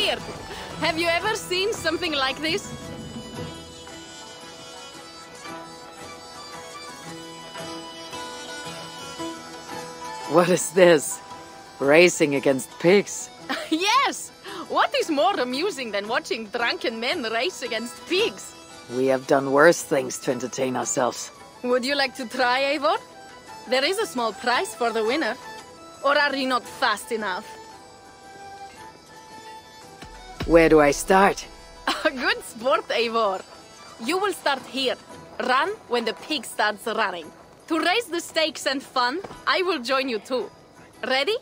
weird. Have you ever seen something like this? What is this? Racing against pigs? Yes! What is more amusing than watching drunken men race against pigs? We have done worse things to entertain ourselves. Would you like to try, Eivor? There is a small prize for the winner. Or are you not fast enough? Where do I start? A good sport, Eivor. You will start here. Run when the pig starts running. To raise the stakes and fun, I will join you too. Ready?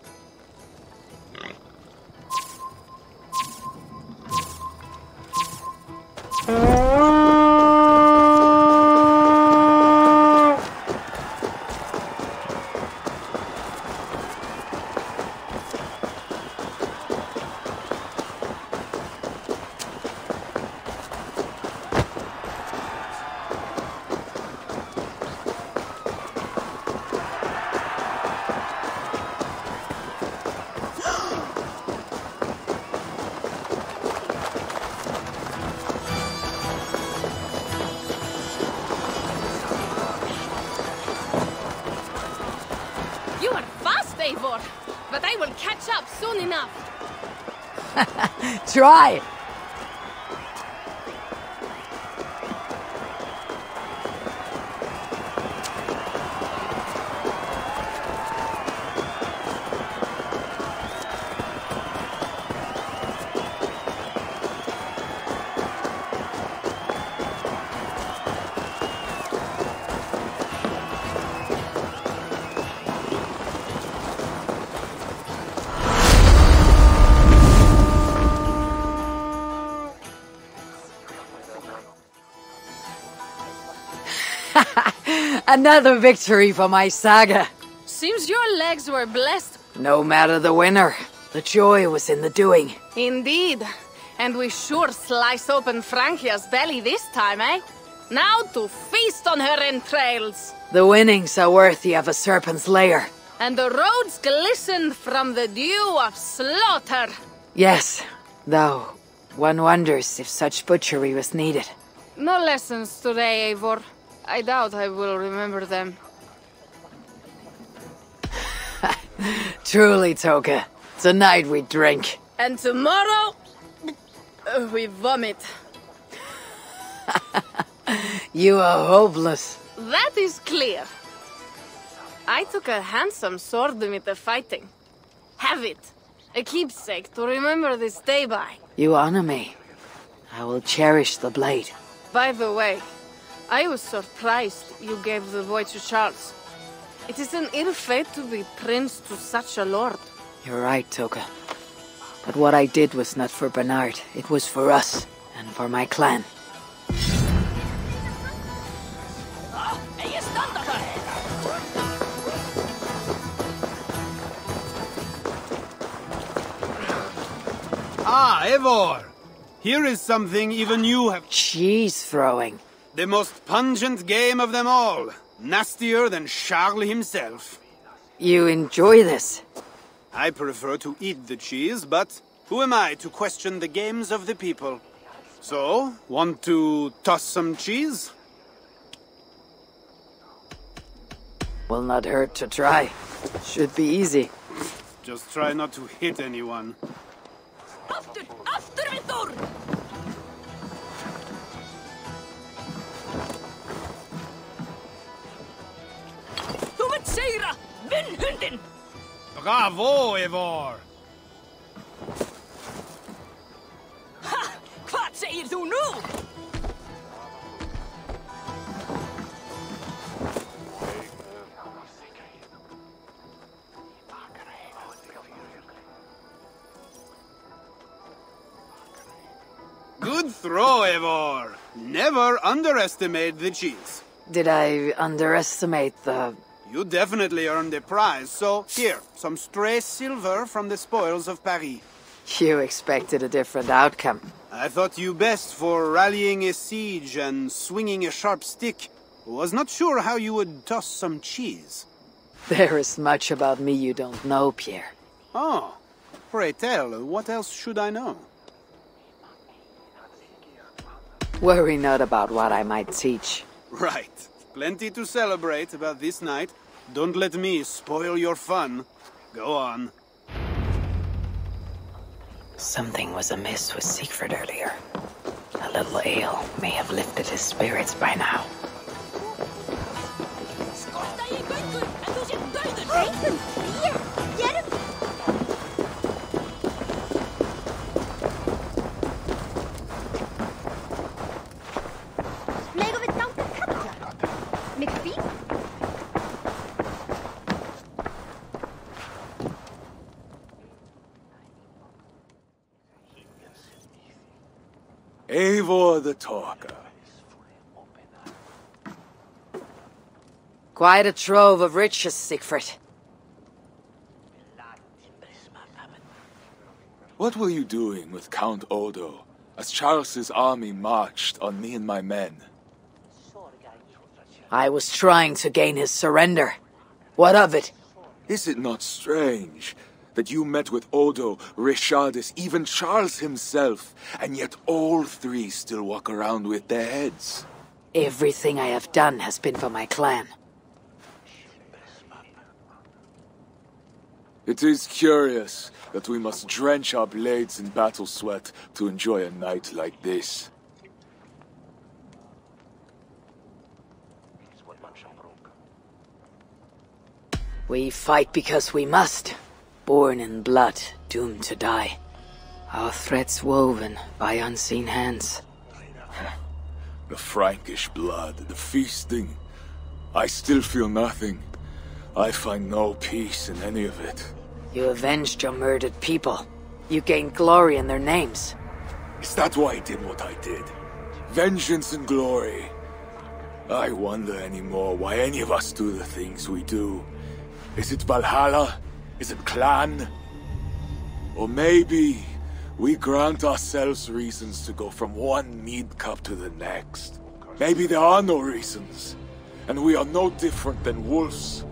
You are fast, Eivor, but I will catch up soon enough. Try! Another victory for my saga. Seems your legs were blessed. No matter the winner, the joy was in the doing. Indeed. And we sure slice open Francia's belly this time, eh? Now to feast on her entrails. The winnings are worthy of a serpent's lair. And the roads glisten from the dew of slaughter. Yes, though one wonders if such butchery was needed. No lessons today, Eivor. I doubt I will remember them. Truly, Toka. Tonight we drink. And tomorrow, we vomit. You are hopeless. That is clear. I took a handsome sword with the fighting. Have it. A keepsake to remember this day by. You honor me. I will cherish the blade. By the way, I was surprised you gave the boy to Charles. It is an ill fate to be prince to such a lord. You're right, Toka. But what I did was not for Bernard. It was for us, and for my clan. Ah, Eivor! Here is something even you have... Cheese throwing. The most pungent game of them all. Nastier than Charles himself. You enjoy this? I prefer to eat the cheese, but who am I to question the games of the people? So, want to toss some cheese? Will not hurt to try. Should be easy. Just try not to hit anyone. After Victor! Seira! Vinn hunden! Bravo, Eivor! Ha! Hvað segir þú nú? Good throw, Eivor. Never underestimate the cheese. Did I underestimate the... You definitely earned a prize, so here, some stray silver from the spoils of Paris. You expected a different outcome. I thought you best for rallying a siege and swinging a sharp stick. Was not sure how you would toss some cheese. There is much about me you don't know, Pierre. Oh, pray tell, what else should I know? Worry not about what I might teach. Right. Plenty to celebrate about this night. Don't let me spoil your fun. Go on. Something was amiss with Siegfried earlier. A little ale may have lifted his spirits by now. Eivor the Talker. Quite a trove of riches, Siegfried. What were you doing with Count Odo as Charles's army marched on me and my men? I was trying to gain his surrender. What of it? Is it not strange that you met with Odo, Richardus, even Charles himself, and yet all three still walk around with their heads? Everything I have done has been for my clan. It is curious that we must drench our blades in battle sweat to enjoy a night like this. We fight because we must. Born in blood, doomed to die. Our threats woven by unseen hands. The Frankish blood, the feasting. I still feel nothing. I find no peace in any of it. You avenged your murdered people. You gained glory in their names. Is that why I did what I did? Vengeance and glory. I wonder anymore why any of us do the things we do. Is it Valhalla? Is it clan? Or maybe we grant ourselves reasons to go from one mead cup to the next. Maybe there are no reasons, and we are no different than wolves,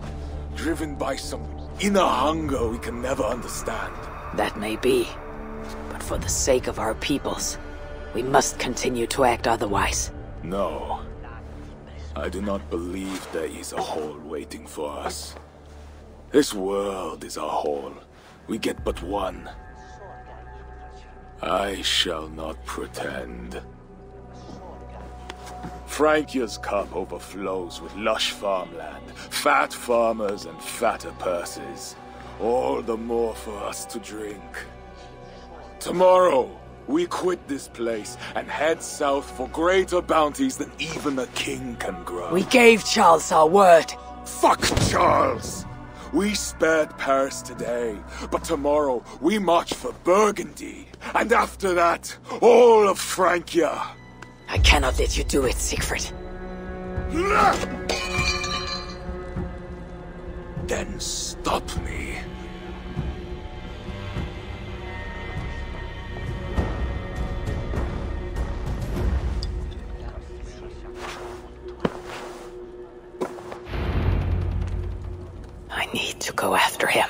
driven by some inner hunger we can never understand. That may be, but for the sake of our peoples, we must continue to act otherwise. No. I do not believe there is a hole waiting for us. This world is our hole. We get but one. I shall not pretend. Frankia's cup overflows with lush farmland, fat farmers and fatter purses. All the more for us to drink. Tomorrow, we quit this place and head south for greater bounties than even a king can grant. We gave Charles our word. Fuck Charles! We spared Paris today, but tomorrow we march for Burgundy. And after that, all of Francia. I cannot let you do it, Siegfried. Then stop me. I need to go after him.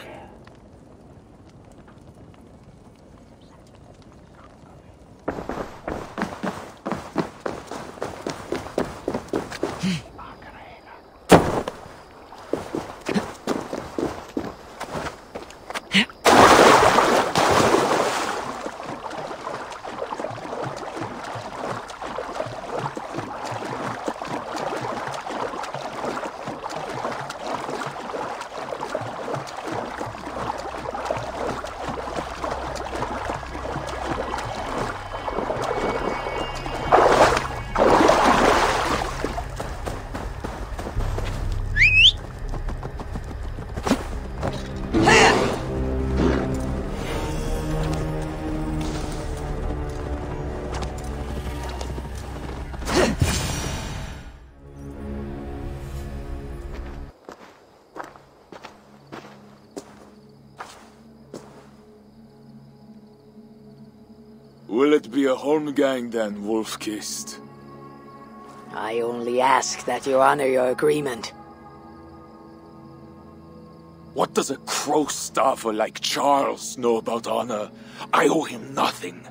Will it be a Holmgang then, Wolf-Kissed? I only ask that you honor your agreement. What does a crow staffer like Charles know about honor? I owe him nothing.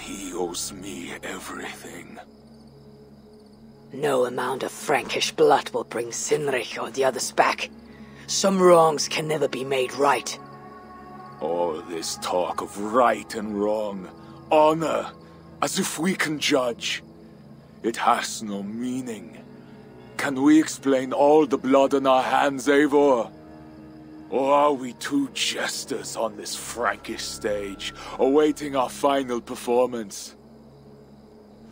he owes me everything. No amount of Frankish blood will bring Sinrich or the others back. Some wrongs can never be made right. All this talk of right and wrong, honor, as if we can judge. It has no meaning. Can we explain all the blood on our hands, Eivor? Or are we two jesters on this Frankish stage, awaiting our final performance?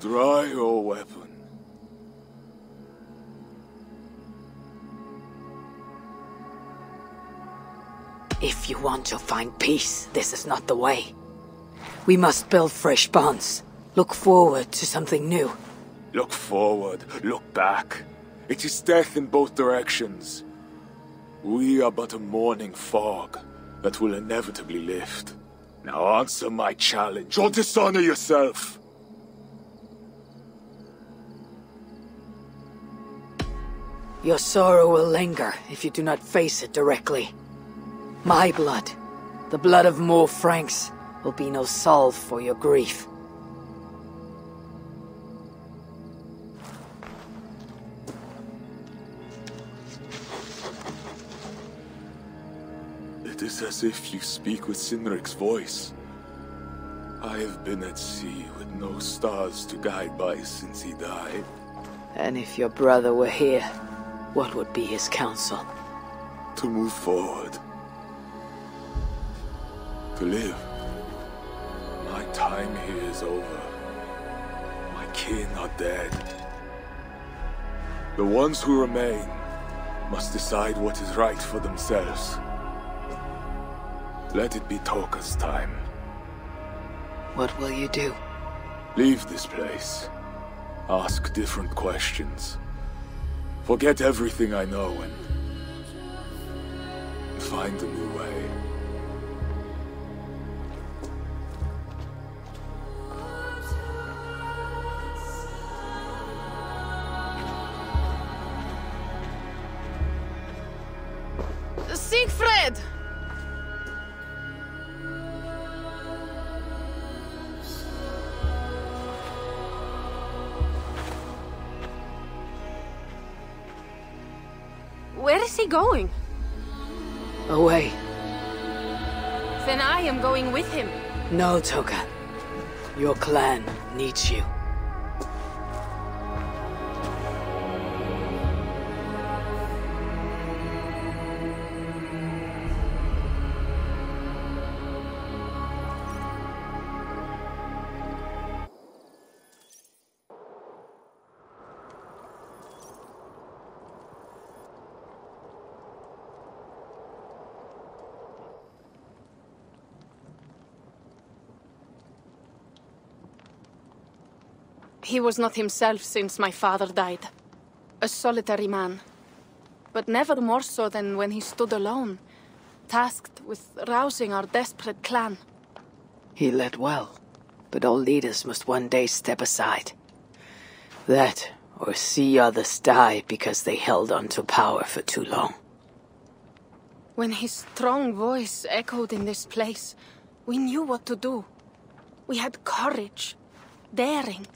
Draw your weapon. If you want to find peace, this is not the way. We must build fresh bonds. Look forward to something new. Look forward, look back. It is death in both directions. We are but a morning fog that will inevitably lift. Now answer my challenge, or dishonor yourself! Your sorrow will linger if you do not face it directly. My blood, the blood of more Franks, will be no salve for your grief. It is as if you speak with Sinric's voice. I have been at sea with no stars to guide by since he died. And if your brother were here, what would be his counsel? To move forward. To live. My time here is over. My kin are dead. The ones who remain must decide what is right for themselves. Let it be Toka's time. What will you do? Leave this place. Ask different questions. Forget everything I know and find a new way. Siegfried! Where is he going? Away. Then I am going with him. No, Toka. Your clan needs you. He was not himself since my father died. A solitary man. But never more so than when he stood alone, tasked with rousing our desperate clan. He led well, but all leaders must one day step aside. That, or see others die because they held on to power for too long. When his strong voice echoed in this place, we knew what to do. We had courage, daring.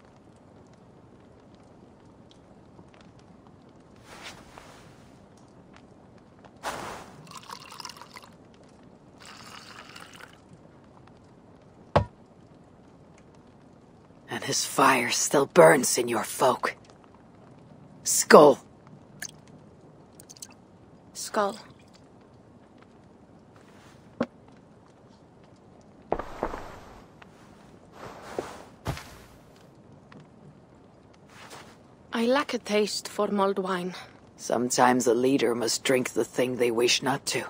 And his fire still burns in your folk. Skull. Skull. I lack a taste for mulled wine. Sometimes a leader must drink the thing they wish not to.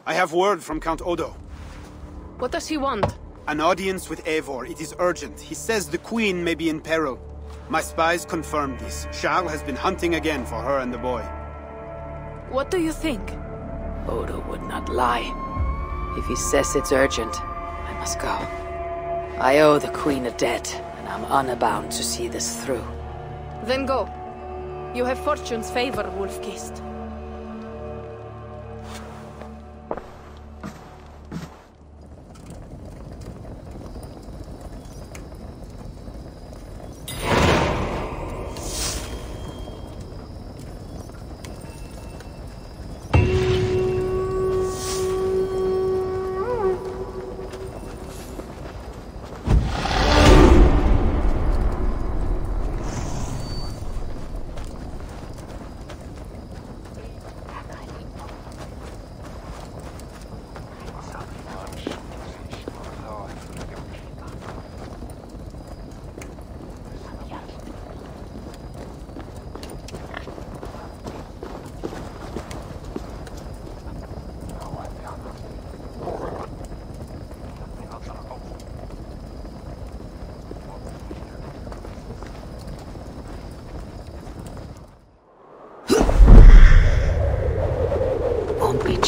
I have word from Count Odo. What does he want? An audience with Eivor. It is urgent. He says the Queen may be in peril. My spies confirmed this. Charles has been hunting again for her and the boy. What do you think? Odo would not lie. If he says it's urgent, I must go. I owe the Queen a debt, and I'm honor-bound to see this through. Then go. You have fortune's favor, Wolf-Kissed.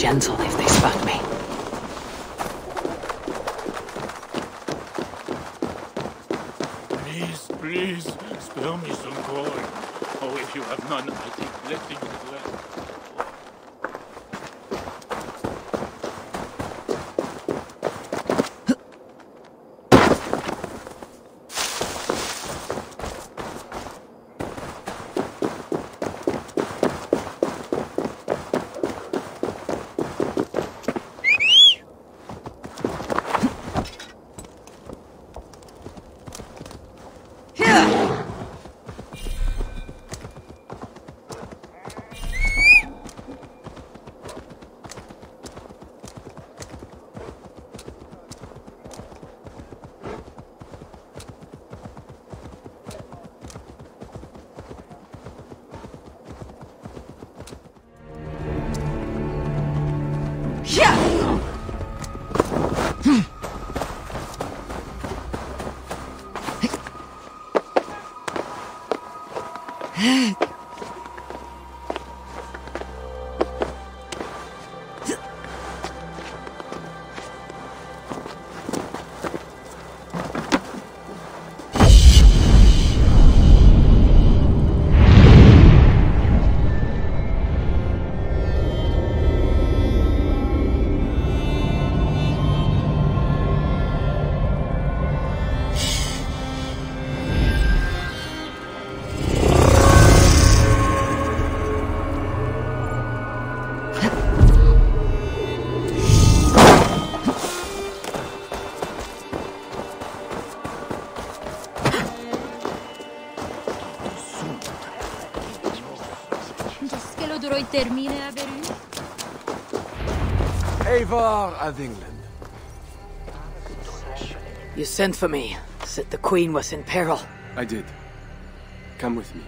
gentle if they spot me. Please, spare me some coin. Oh, if you have none, I think blessing is left. Eivor of England. You sent for me, said the Queen was in peril. I did. Come with me.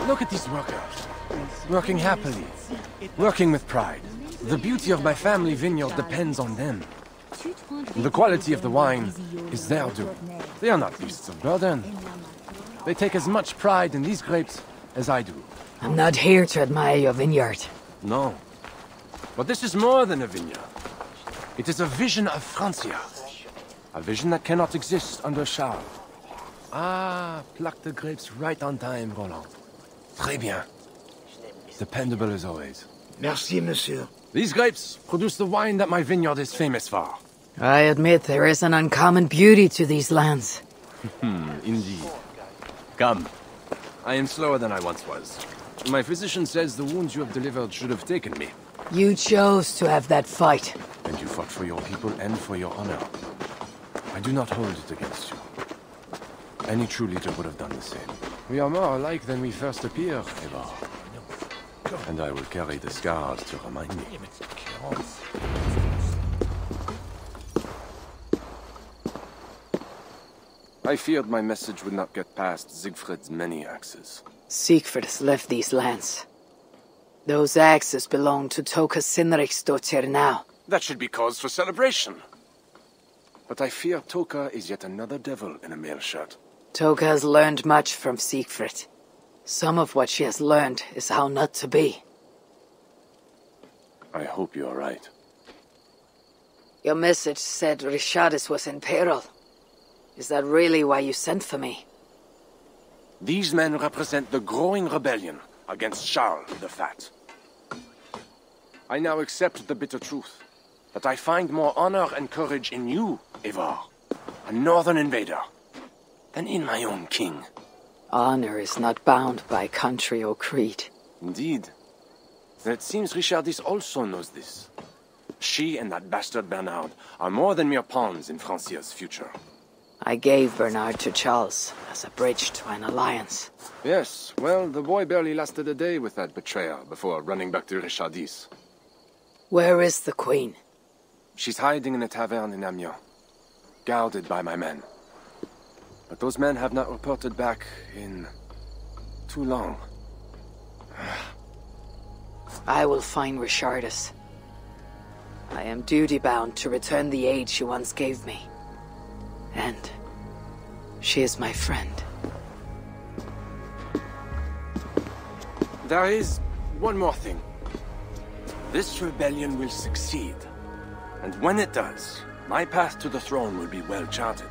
Look at these workers. Working happily. Working with pride. The beauty of my family vineyard depends on them. The quality of the wine is their doing. They are not beasts of burden. They take as much pride in these grapes as I do. I'm not here to admire your vineyard. No. But this is more than a vineyard. It is a vision of Francia. A vision that cannot exist under Charles. Ah, pluck the grapes right on time, Roland. Très bien. Dependable as always. Merci, monsieur. These grapes produce the wine that my vineyard is famous for. I admit there is an uncommon beauty to these lands. Indeed. Come. I am slower than I once was. My physician says the wounds you have delivered should have taken me. You chose to have that fight. And you fought for your people and for your honor. I do not hold it against you. Any true leader would have done the same. We are more alike than we first appear, Eivor. And I will carry the scars to remind me. I feared my message would not get past Siegfried's many axes. Siegfried has left these lands. Those axes belong to Toka Sinriksdottir now. That should be cause for celebration. But I fear Toka is yet another devil in a mail shirt. Toka has learned much from Siegfried. Some of what she has learned is how not to be. I hope you are right. Your message said Richardis was in peril. Is that really why you sent for me? These men represent the growing rebellion against Charles the Fat. I now accept the bitter truth that I find more honor and courage in you, Eivor, a northern invader, than in my own king. Honor is not bound by country or creed. Indeed. And it seems Richardis also knows this. She and that bastard Bernard are more than mere pawns in Francia's future. I gave Bernard to Charles as a bridge to an alliance. Yes, well, the boy barely lasted a day with that betrayer before running back to Richardis. Where is the Queen? She's hiding in a tavern in Amiens, guarded by my men. But those men have not reported back in too long. I will find Richardis. I I am duty-bound to return the aid she once gave me. And she is my friend. There is one more thing. This rebellion will succeed. And when it does, my path to the throne will be well charted.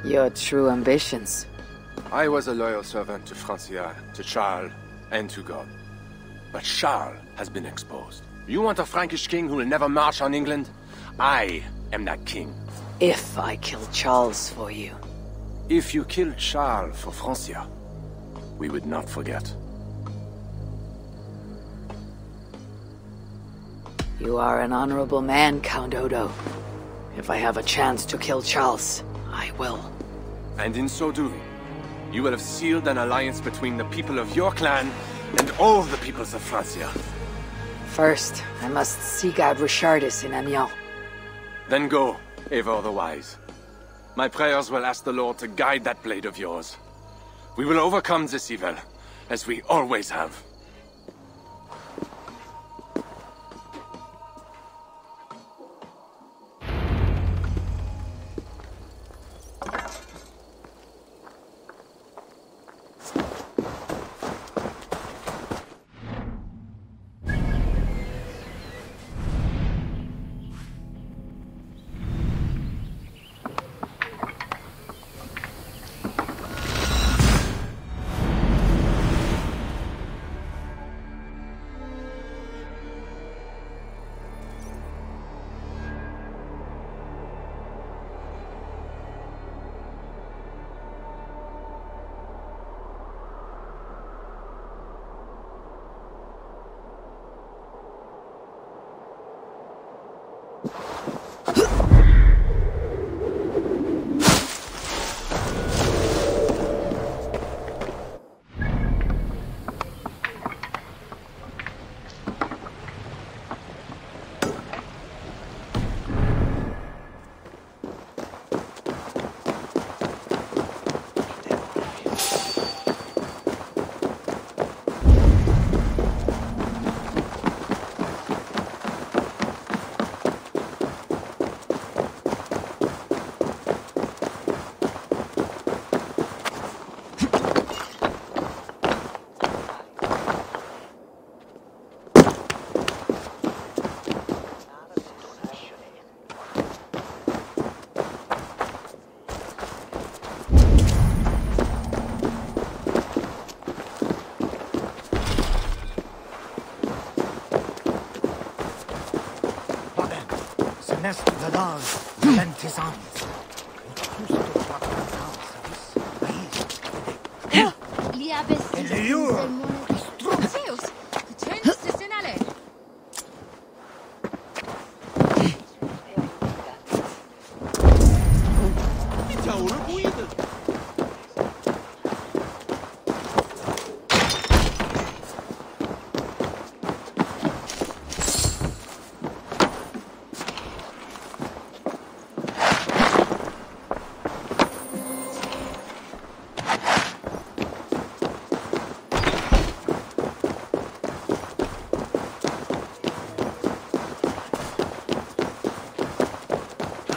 Your true ambitions. I was a loyal servant to Francia, to Charles, and to God. But Charles has been exposed. You want a Frankish king who will never march on England? I am that king. If I kill Charles for you. If you killed Charles for Francia, we would not forget. You are an honorable man, Count Odo. If I have a chance to kill Charles, I will. And in so doing, you will have sealed an alliance between the people of your clan and all the peoples of Francia. First, I must seek out Richardis in Amiens. Then go, Eivor the Wise. My prayers will ask the Lord to guide that blade of yours. We will overcome this evil, as we always have.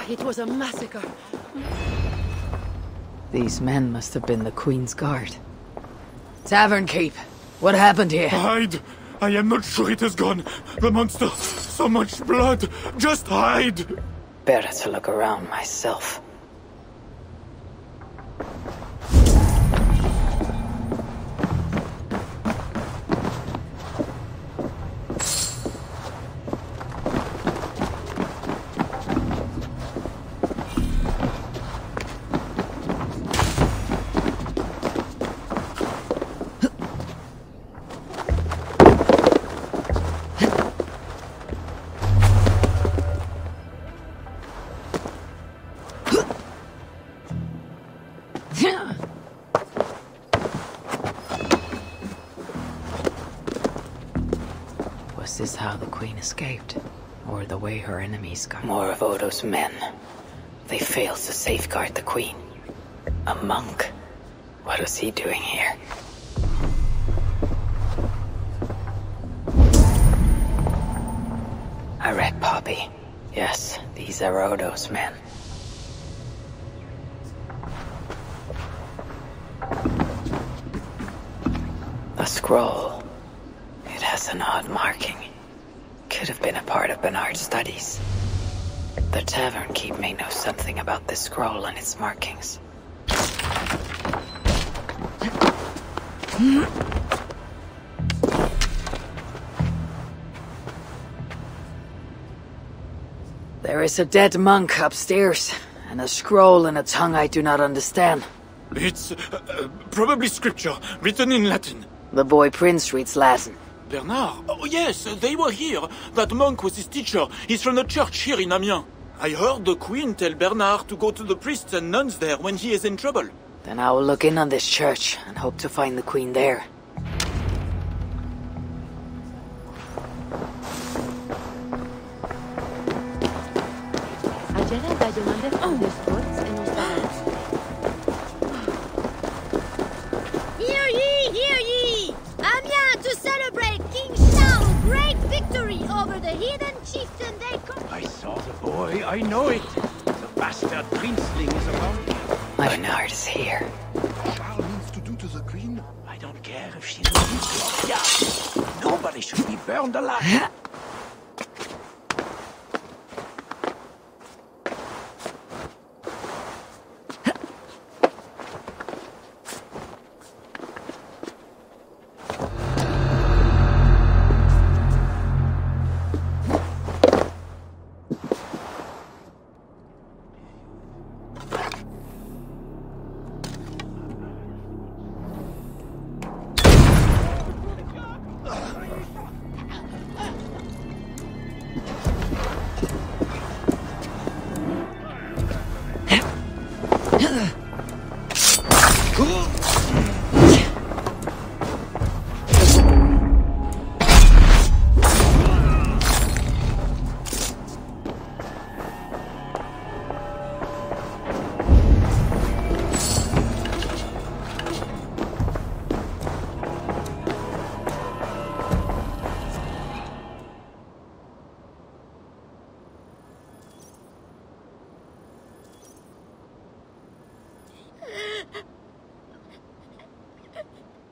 It was a massacre. These men must have been the Queen's Guard. Tavern Keep, what happened here? Hide! I am not sure it has gone. The monster, so much blood. Just hide! Better to look around myself. Was this how the Queen escaped? Or the way her enemies got? More of Odo's men. They failed to safeguard the Queen. A monk? What was he doing here? copy. Yes, these are Odo's men. A scroll. It has an odd marking. Could have been a part of Bernard's studies. The tavern keep may know something about this scroll and its markings. There is a dead monk upstairs, and a scroll in a tongue I do not understand. It's probably scripture, written in Latin. The boy Prince reads Latin. Bernard? Oh yes, they were here. That monk was his teacher. He's from the church here in Amiens. I heard the queen tell Bernard to go to the priests and nuns there when he is in trouble. Then I will look in on this church and hope to find the queen there. Hear ye, hear ye! Amiens to celebrate King Charles' great victory over the heathen chieftain they call... I saw the boy, I know it. The bastard princeling is around here. Bernard is here. Charles means to do to the queen? I don't care if she's a witch or yeah. Nobody should be burned alive.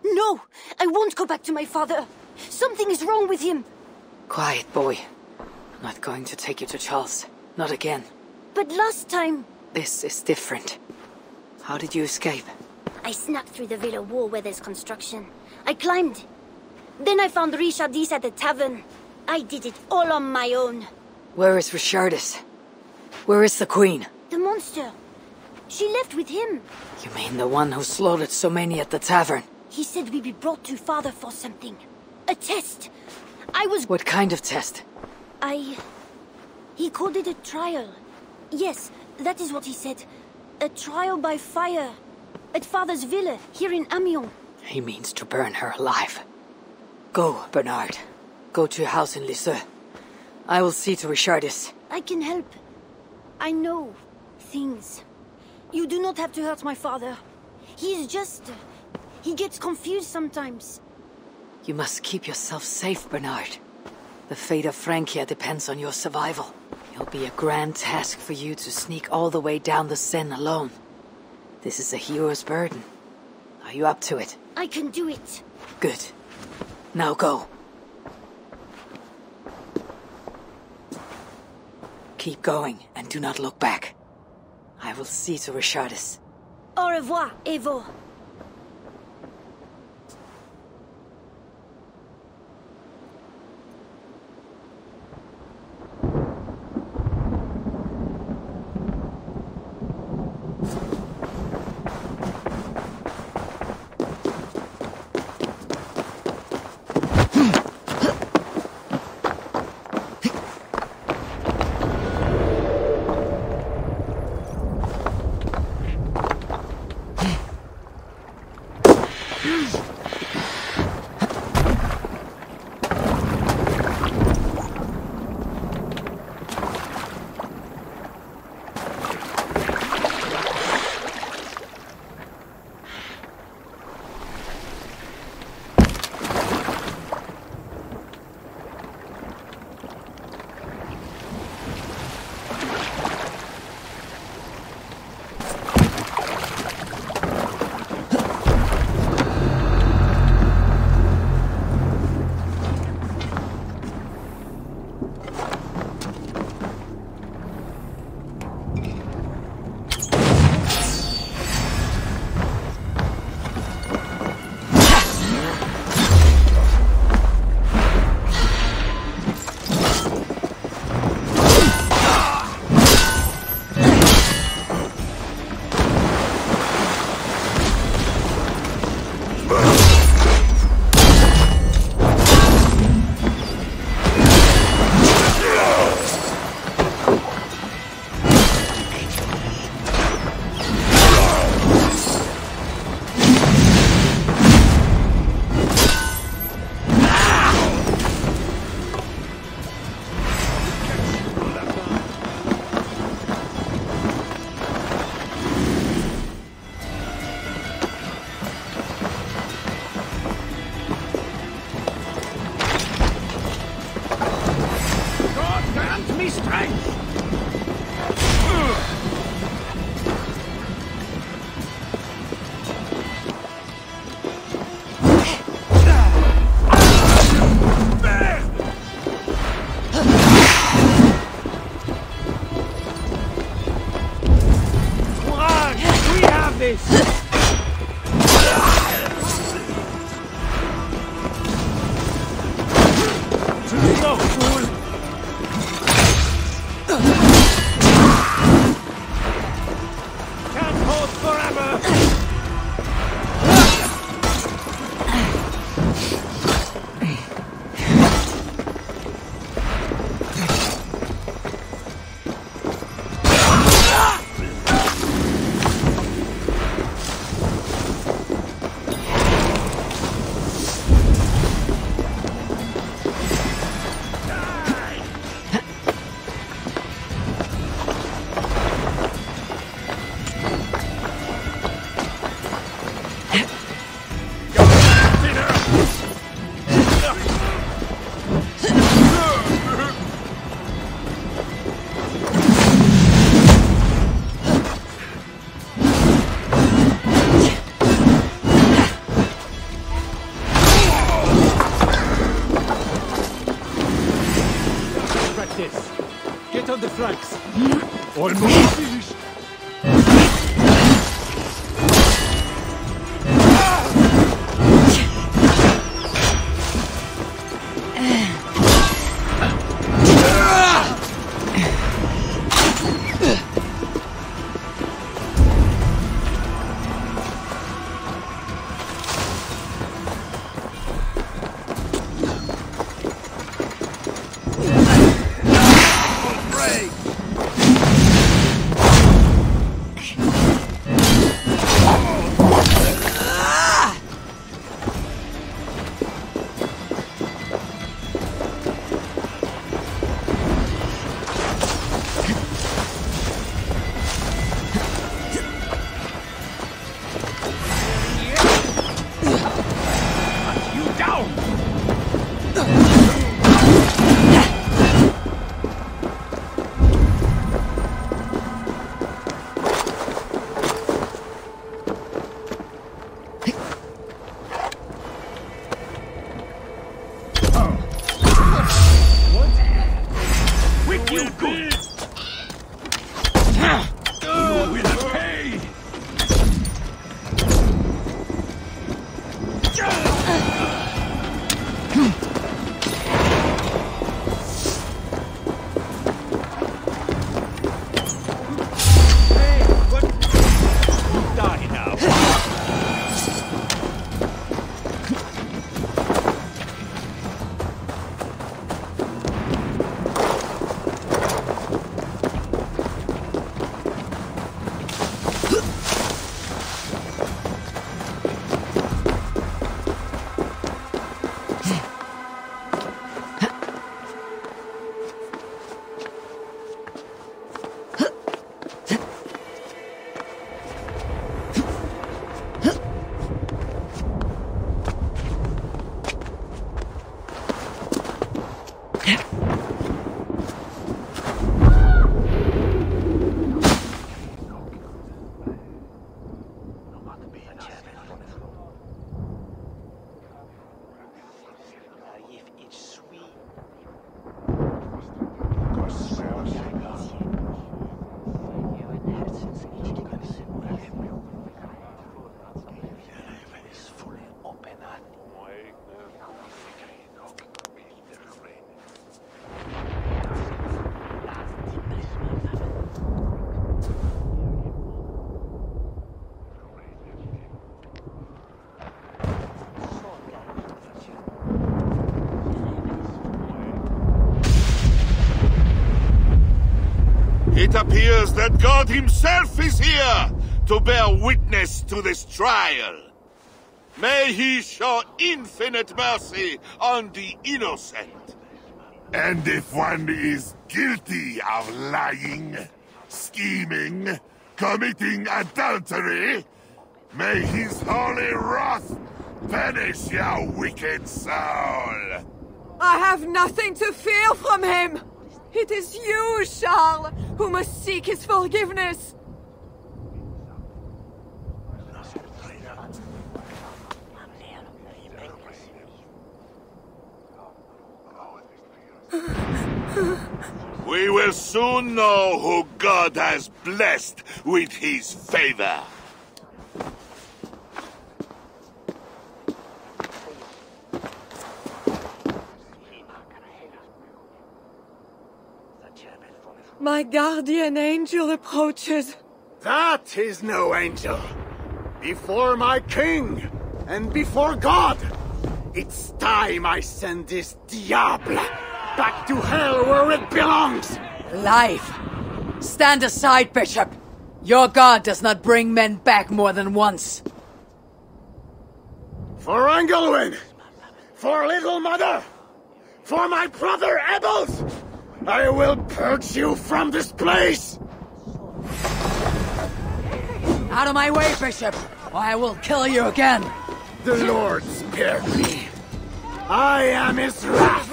No! I won't go back to my father! Something is wrong with him! Quiet, boy. I'm not going to take you to Charles. Not again. But last time... This is different. How did you escape? I snapped through the villa wall where there's construction. I climbed. Then I found Richardis at the tavern. I did it all on my own. Where is Richardis? Where is the queen? The monster. She left with him. You mean the one who slaughtered so many at the tavern? He said we'd be brought to father for something. A test. I was... What kind of test? He called it a trial. Yes, that is what he said. A trial by fire. At father's villa, here in Amiens. He means to burn her alive. Go, Bernard. Go to your house in Lisieux. I will see to Richardis. I can help. I know things. You do not have to hurt my father. He's just... He gets confused sometimes. You must keep yourself safe, Bernard. The fate of Francia depends on your survival. It'll be a grand task for you to sneak all the way down the Seine alone. This is a hero's burden. Are you up to it? I can do it. Good. Now go. Keep going and do not look back. I will see to Richardis. Au revoir, Evo. strikes. Almost finished. It appears that God himself is here to bear witness to this trial. May he show infinite mercy on the innocent. And if one is guilty of lying, scheming, committing adultery, may his holy wrath punish your wicked soul. I have nothing to fear from him! It is you, Charles, who must seek his forgiveness! We will soon know who God has blessed with his favor. My guardian angel approaches. That is no angel. Before my king, and before God, it's time I send this diable back to hell where it belongs! Life! Stand aside, Bishop! Your god does not bring men back more than once. For Engelwin! For Little Mother! For my brother Ebels! I will purge you from this place! Out of my way, Bishop, or I will kill you again! The Lord spared me. I am his wrath!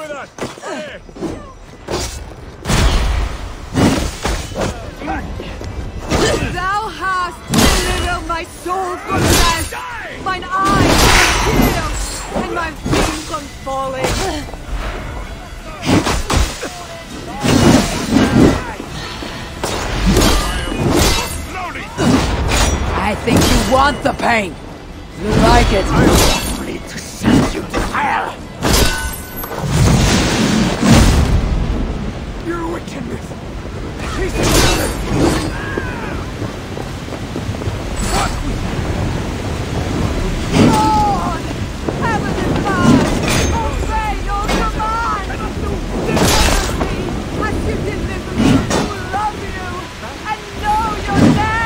Thou hast delivered my soul from death, mine eyes from tears, and my feet from falling. want the pain. You like it. I'm ready to send you to hell. Your wickedness. Lord! Heaven and earth! Obey your command! Deliver me as you deliver those who love you and know your name!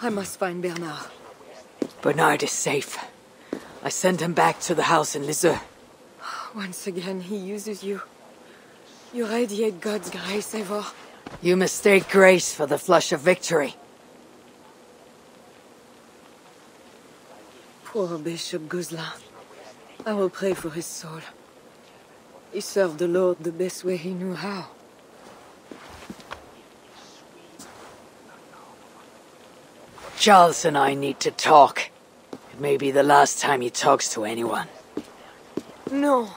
I must find Bernard. Bernard is safe. I sent him back to the house in Lisieux. Once again, he uses you. You radiate God's grace, Eivor. You mistake grace for the flush of victory. Poor Bishop Guzla. I will pray for his soul. He served the Lord the best way he knew how. Charles and I need to talk. It may be the last time he talks to anyone. No.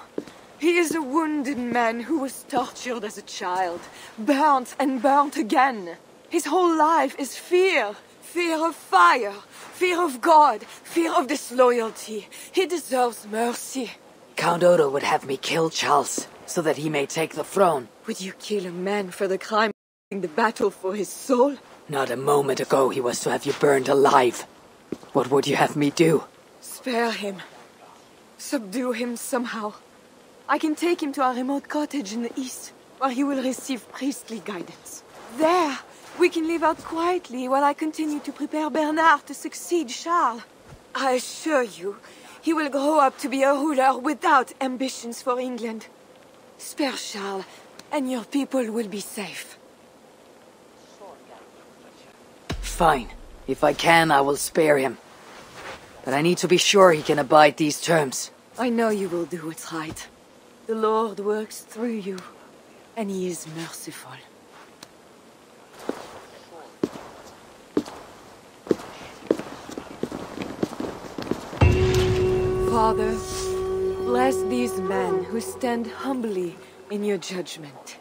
He is a wounded man who was tortured as a child, burnt and burnt again. His whole life is fear. Fear of fire, fear of God, fear of disloyalty. He deserves mercy. Count Odo would have me kill Charles, so that he may take the throne. Would you kill a man for the crime of the battle for his soul? Not a moment ago he was to have you burned alive. What would you have me do? Spare him. Subdue him somehow. I can take him to a remote cottage in the east, where he will receive priestly guidance. There, we can live out quietly while I continue to prepare Bernard to succeed Charles. I assure you, he will grow up to be a ruler without ambitions for England. Spare Charles, and your people will be safe. Fine. If I can, I will spare him. But I need to be sure he can abide these terms. I know you will do what's right. The Lord works through you, and he is merciful. Father, bless these men who stand humbly in your judgment.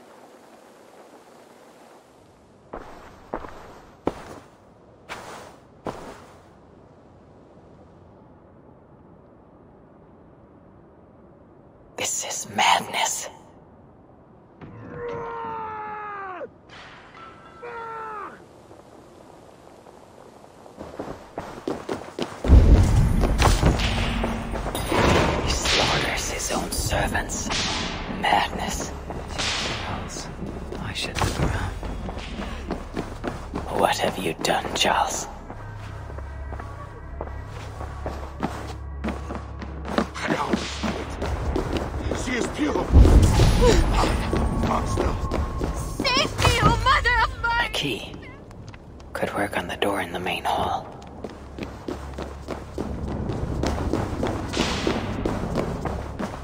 This is madness. He slaughters his own servants. Madness. Charles, I should look around. What have you done, Charles? She is pure. Monster. Save me, oh mother of mine! A key. Could work on the door in the main hall.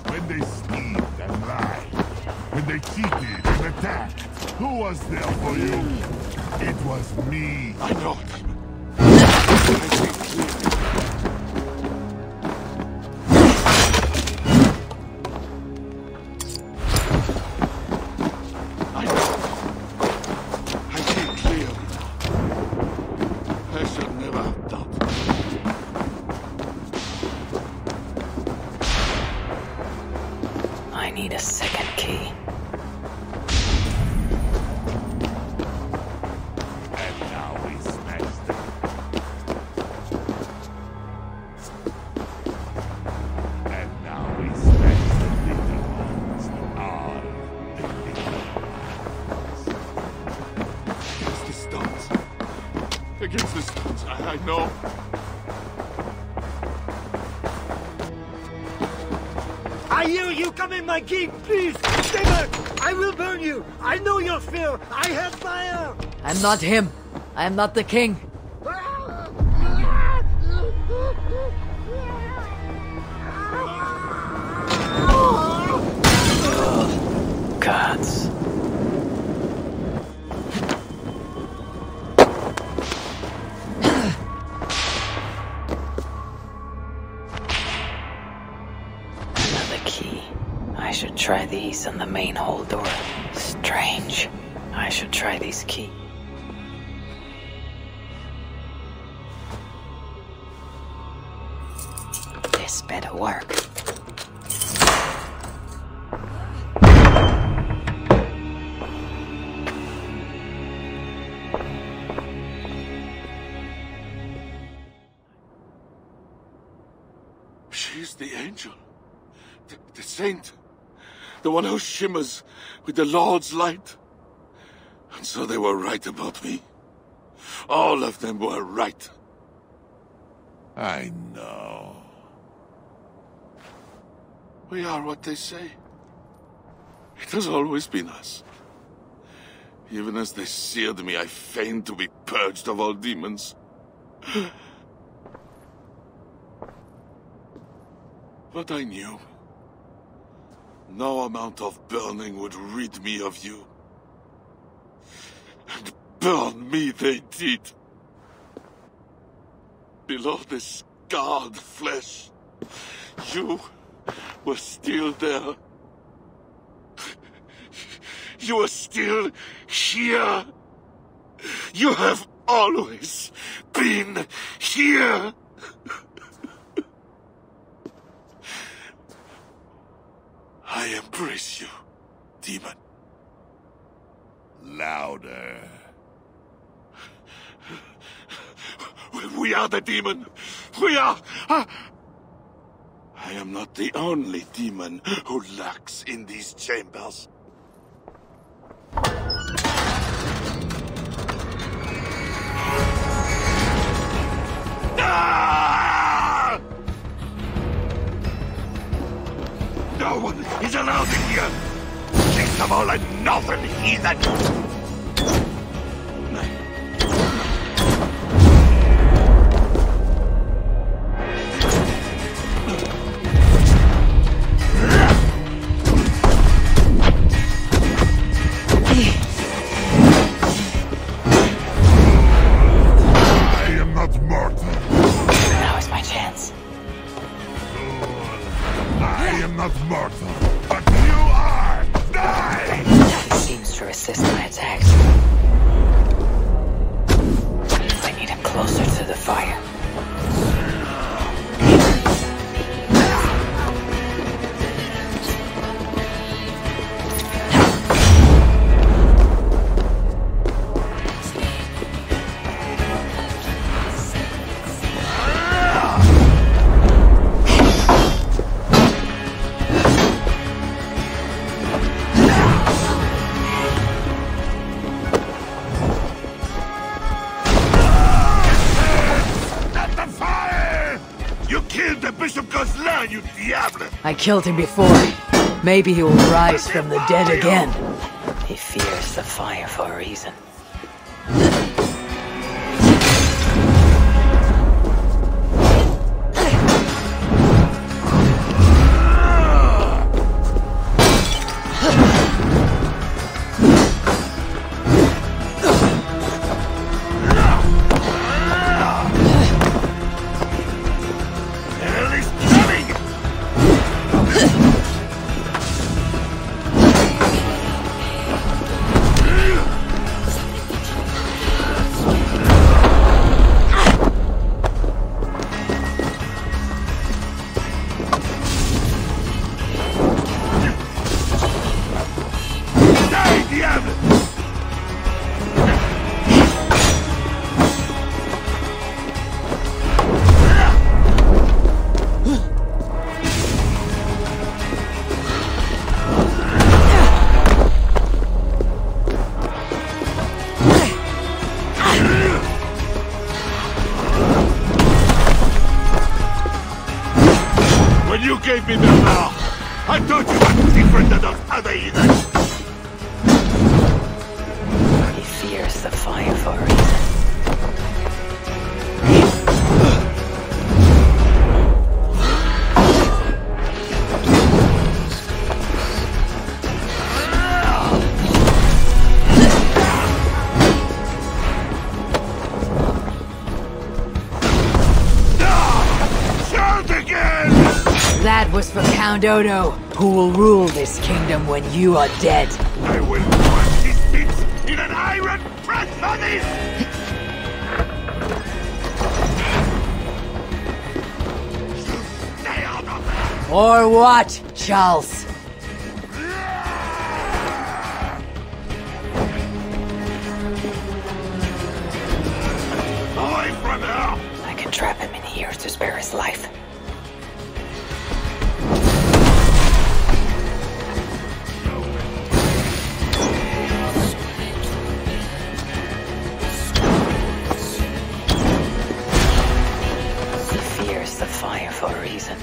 When they cheated and attacked, who was there for you? It was me. I know, Demon. I need a second key. And now we smash them. And now we smash the little ones. All the little ones. Against the stones. Against the stones, I know. I hear you! Come in, my king! Please! Stay back! I will burn you! I know your fear! I have fire! I'm not him. I am not the king. Gods. I should try these on the main hall door. Strange. I should try these keys. This better work. She's the angel. The saint. The one who shimmers with the Lord's light. And so they were right about me. All of them were right. I know. We are what they say. It has always been us. Even as they seared me, I feigned to be purged of all demons. But I knew. No amount of burning would rid me of you. And burn me they did. Below the scarred flesh, you were still there. You are still here. You have always been here. I embrace you, demon. Louder. We are the demon. We are. I am not the only demon who lurks in these chambers. Ah! No one is allowed in here. Least of all a northern heathen. Not mortal, but you are! Die! He seems to resist my attacks. I need him closer to the fire. You diable! I killed him before. Maybe he will rise from the dead again. He fears the fire for a reason. gave me Bernard. I thought you were different than those other heathens. He fears the fire for a reason. That was for Count Odo, who will rule this kingdom when you are dead. I will crush his feet in an iron press for this! Stay out of there! Or what, Charles? Away from her! I can trap him in here to spare his life. For a reason.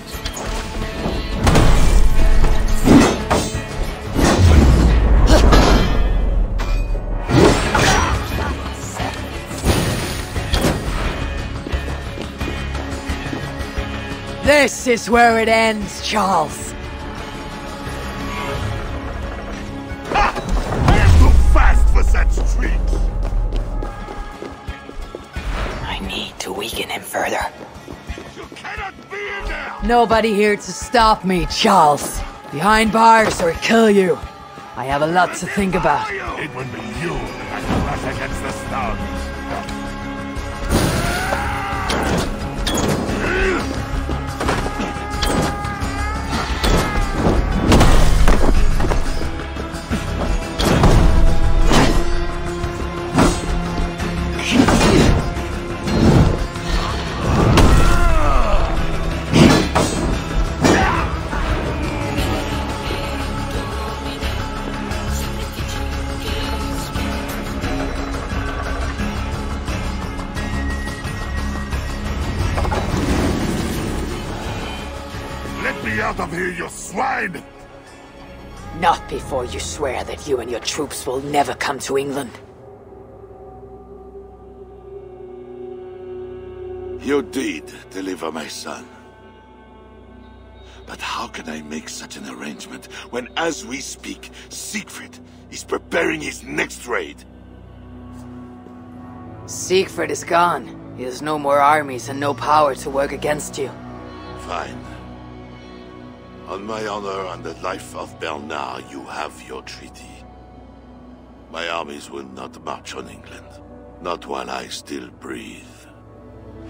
This is where it ends, Charles. Ha! I am too fast for such tricks. I need to weaken him further. Nobody here to stop me, Charles. Behind bars or kill you. I have a lot to think about. It would be you that rush against the stars. Out of here, you swine! Not before you swear that you and your troops will never come to England. You did deliver my son. But how can I make such an arrangement when, as we speak, Siegfried is preparing his next raid? Siegfried is gone. He has no more armies and no power to work against you. Fine. On my honor and the life of Bernard, you have your treaty. My armies will not march on England. Not while I still breathe.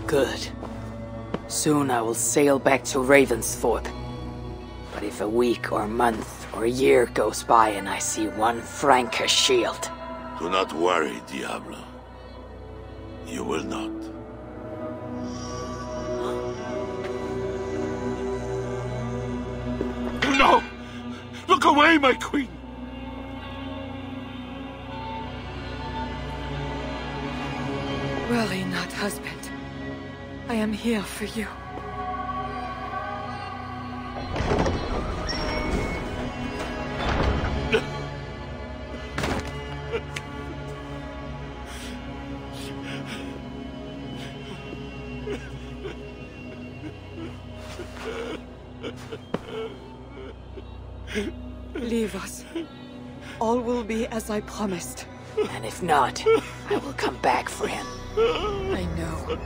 Good. Soon I will sail back to Ravensthorpe. But if a week or month or a year goes by and I see one Frankish shield... Do not worry, Diablo. You will not. No! Look away, my queen! Worry not, husband. I am here for you. Leave us. All will be as I promised. And if not, I will come back for him. I know.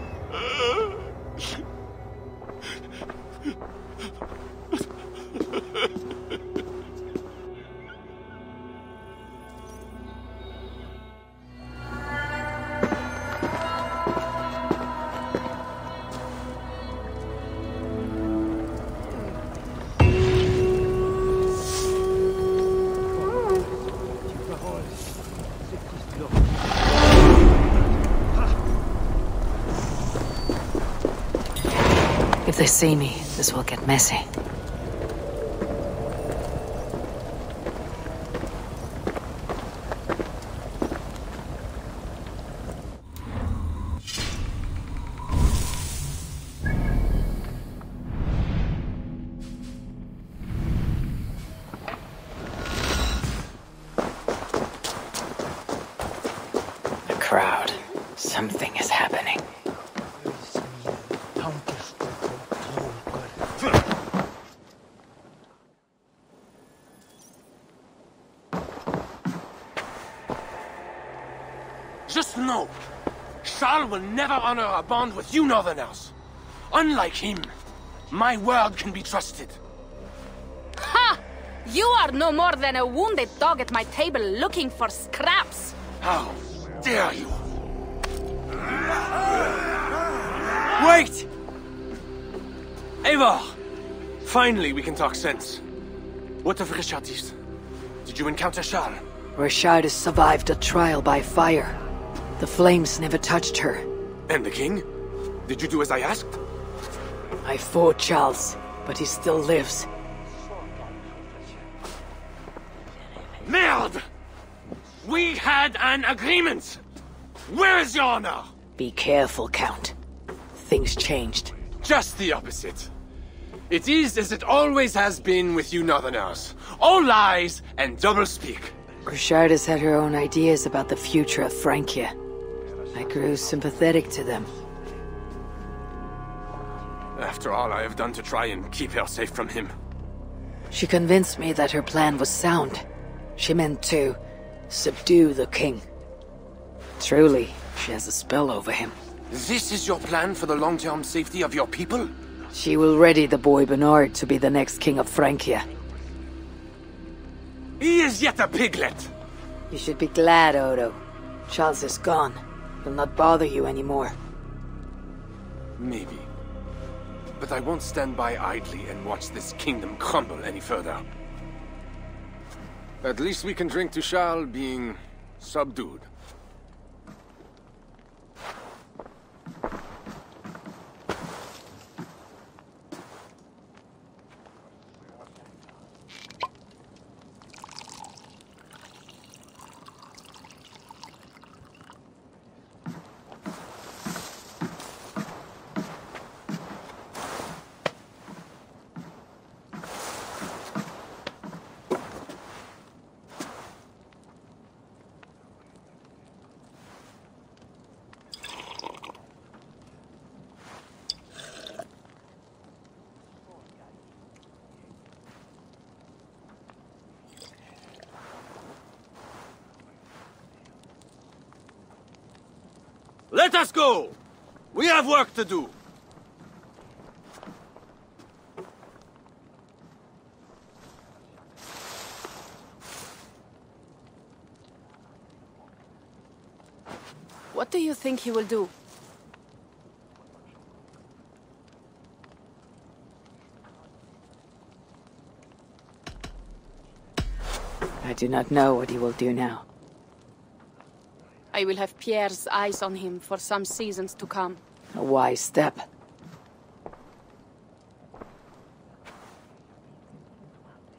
If they see me, this will get messy. crowd. Something is happening. Just know, Charles will never honor a bond with you Northerners. Unlike him, my word can be trusted. Ha! You are no more than a wounded dog at my table looking for scraps. How dare you? Wait! Eivor! Finally, we can talk sense. What of Richardis? Did you encounter Charles? Richardis survived a trial by fire. The flames never touched her. And the king? Did you do as I asked? I fought Charles, but he still lives. Merde! We had an agreement! Where is your honor? Be careful, Count. Things changed. Just the opposite. It is as it always has been with you Northerners. All lies and doublespeak. Richardis had her own ideas about the future of Francia. I grew sympathetic to them. After all I have done to try and keep her safe from him. She convinced me that her plan was sound. She meant to subdue the king. Truly, she has a spell over him. This is your plan for the long-term safety of your people? She will ready the boy Bernard to be the next king of Francia. He is yet a piglet! You should be glad, Odo. Charles is gone. He'll not bother you anymore. Maybe. But I won't stand by idly and watch this kingdom crumble any further. At least we can drink to Charles being subdued. Let us go! We have work to do! What do you think he will do? I do not know what he will do now. I will have Pierre's eyes on him for some seasons to come. A wise step.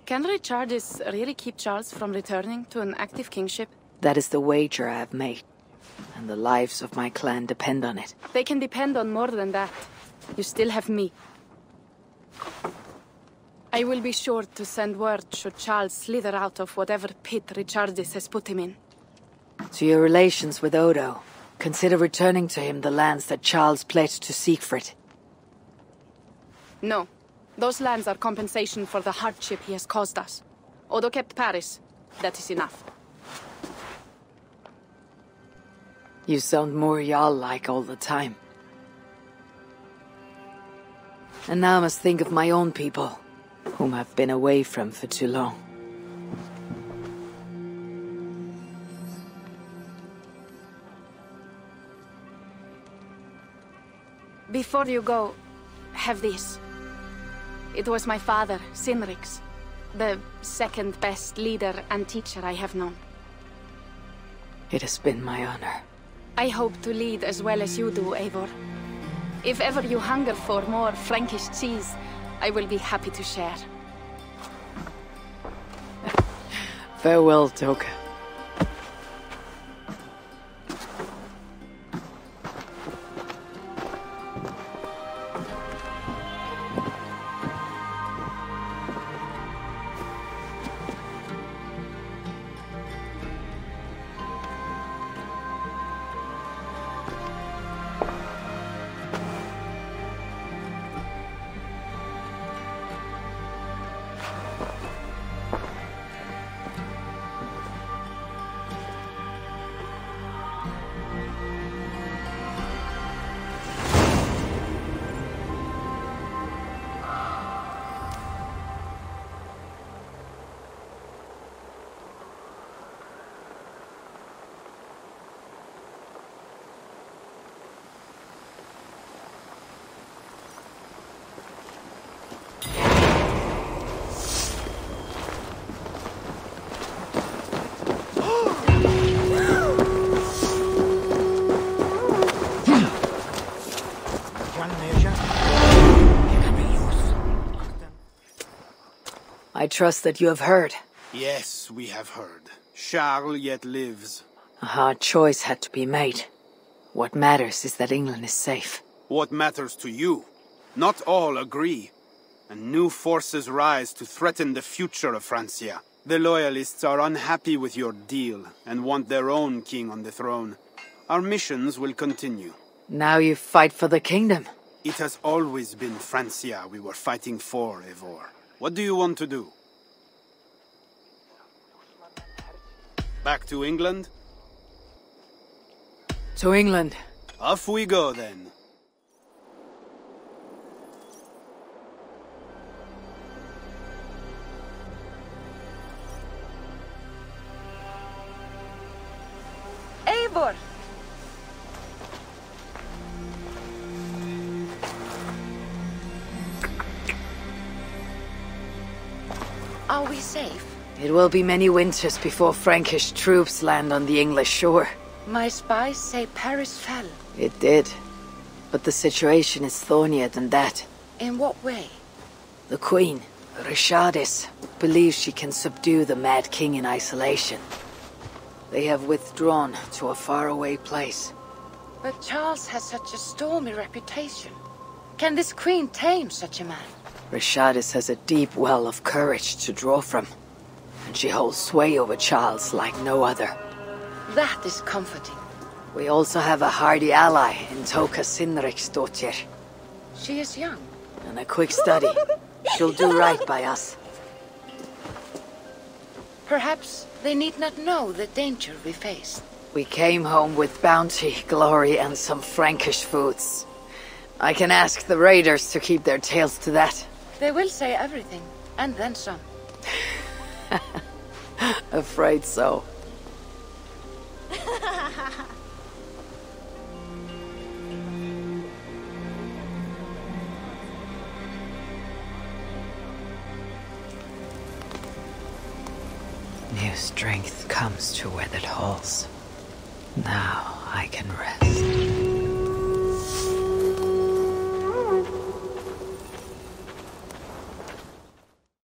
Can Richardis really keep Charles from returning to an active kingship? That is the wager I have made. And the lives of my clan depend on it. They can depend on more than that. You still have me. I will be sure to send word should Charles slither out of whatever pit Richardis has put him in. To your relations with Odo, consider returning to him the lands that Charles pledged to Siegfried. No. Those lands are compensation for the hardship he has caused us. Odo kept Paris. That is enough. You sound more Jarl-like all the time. And now I must think of my own people, whom I've been away from for too long. Before you go, have this. It was my father, Sinrix, the second best leader and teacher I have known. It has been my honor. I hope to lead as well as you do, Eivor. If ever you hunger for more Frankish cheese, I will be happy to share. Farewell, Toka. trust that you have heard. Yes, we have heard. Charles yet lives. A hard choice had to be made. What matters is that England is safe. What matters to you? Not all agree. And new forces rise to threaten the future of Francia. The Loyalists are unhappy with your deal and want their own king on the throne. Our missions will continue. Now you fight for the kingdom. It has always been Francia we were fighting for, Eivor. What do you want to do? Back to England? To England. Off we go, then. Eivor! Are we safe? It will be many winters before Frankish troops land on the English shore. My spies say Paris fell. It did. But the situation is thornier than that. In what way? The Queen, Rishardis, believes she can subdue the Mad King in isolation. They have withdrawn to a faraway place. But Charles has such a stormy reputation. Can this queen tame such a man? Rishardis has a deep well of courage to draw from. And she holds sway over Charles like no other. That is comforting. We also have a hardy ally in Toka Sinriksdottir. She is young. And a quick study. She'll do right by us. Perhaps they need not know the danger we face. We came home with bounty, glory, and some Frankish foods. I can ask the raiders to keep their tails to that. They will say everything, and then some. Afraid so. New strength comes to weathered halls. Now I can rest.